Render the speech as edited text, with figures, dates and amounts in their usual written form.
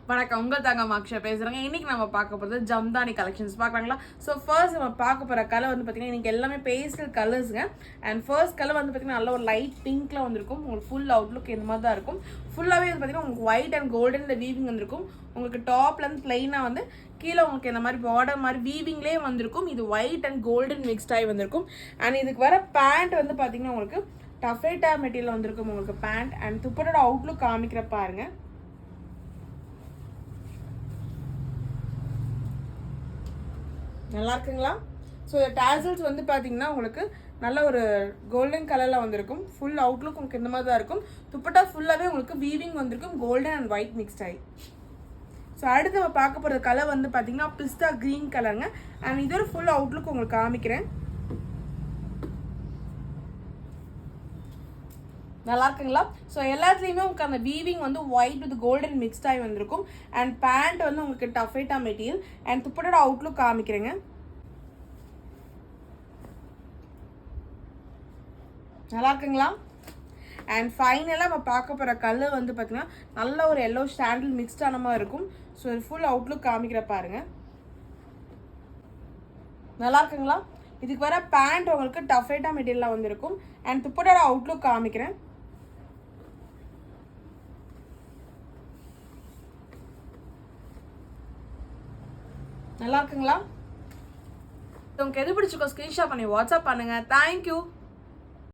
வணக்கம், உங்கள் தாங்க மாக்ஷா பேசுகிறேங்க. இன்றைக்கி நம்ம பார்க்க போகிறது ஜம்தானி கலெக்ஷன்ஸ் பார்க்கலாங்களா. ஸோ ஃபர்ஸ்ட் நம்ம பார்க்க போகிற கலர் வந்து பார்த்திங்கன்னா இன்றைக்கி எல்லாமே பேஸ்டல் கலர்ஸுங்க. அண்ட் ஃபர்ஸ்ட் கலர் வந்து பார்த்திங்கன்னா நல்ல ஒரு லைட் பிங்க்கில் வந்திருக்கும். உங்களுக்கு ஃபுல் அவுட்லுக் இந்த மாதிரி தான் இருக்கும். ஃபுல்லாகவே வந்து பார்த்திங்கன்னா உங்களுக்கு ஒயிட் அண்ட் கோல்டன் வீவிங் வந்திருக்கும். உங்களுக்கு டாப்லேருந்து ப்ளைனாக வந்து கீழே உங்களுக்கு இந்த மாதிரி பார்டர் மாதிரி வீவிங்லேயே வந்திருக்கும். இது ஒயிட் அண்ட் கோல்டன் மிக்ஸ்ட் ஆகி வந்திருக்கும். அண்ட் இதுக்கு வர பேண்ட் வந்து பார்த்திங்கன்னா உங்களுக்கு டஃபேட்டா மெட்டீரியல் வந்திருக்கும். உங்களுக்கு பேண்ட் அண்ட் துப்பட்டோட அவுட்லுக் காமிக்கிற பாருங்க. நல்லா இருக்குங்களா? ஸோ டாசல்ஸ் வந்து பார்த்தீங்கன்னா உங்களுக்கு நல்ல ஒரு கோல்டன் கலரில் வந்திருக்கும். ஃபுல் அவுட்லுக் உங்களுக்கு இந்த மாதிரி தான் இருக்கும். துப்பட்டா ஃபுல்லாகவே உங்களுக்கு வீவிங் வந்திருக்கும், கோல்டன் அண்ட் ஒயிட் மிக்ஸ்ட் ஆகி. ஸோ அடுத்து நம்ம பார்க்க போகிற கலர் வந்து பார்த்தீங்கன்னா பிஸ்தா க்ரீன் கலருங்க. அண்ட் இதோட ஃபுல் அவுட்லுக் உங்களுக்கு காமிக்கிறேன். நல்லா இருக்குங்களா? ஸோ எல்லாத்துலேயுமே உங்களுக்கு அந்த வீவிங் வந்து ஒயிட் வித் கோல்டன் மிக்ஸ்ட் ஆகி வந்திருக்கும். அண்ட் பேண்ட் வந்து உங்களுக்கு டஃபேட்டா மெட்டீரியல் அண்ட் துப்பட்டோட அவுட்லுக் காமிக்கிறேங்க. நல்லா இருக்குங்களா? அண்ட் ஃபைனலாக நம்ம பார்க்க போகிற கலர் வந்து பார்த்தீங்கன்னா நல்ல ஒரு எல்லோ சாண்டில் மிக்ஸ்டான மாதிரி இருக்கும். ஸோ ஃபுல் அவுட்லுக் காமிக்கிற பாருங்க. நல்லா இருக்குங்களா? இதுக்கு வர பேண்ட் உங்களுக்கு டஃபேட்டா மெட்டீரியலாக வந்திருக்கும். அண்ட் துப்பட்டோட அவுட்லுக் காமிக்கிறேன். நல்லா இருக்குங்களா? உங்களுக்கு எது பிடிச்சிருக்கோ ஸ்க்ரீன்ஷாட் பண்ணி வாட்ஸ்அப் பண்ணுங்கள். தேங்க்யூ.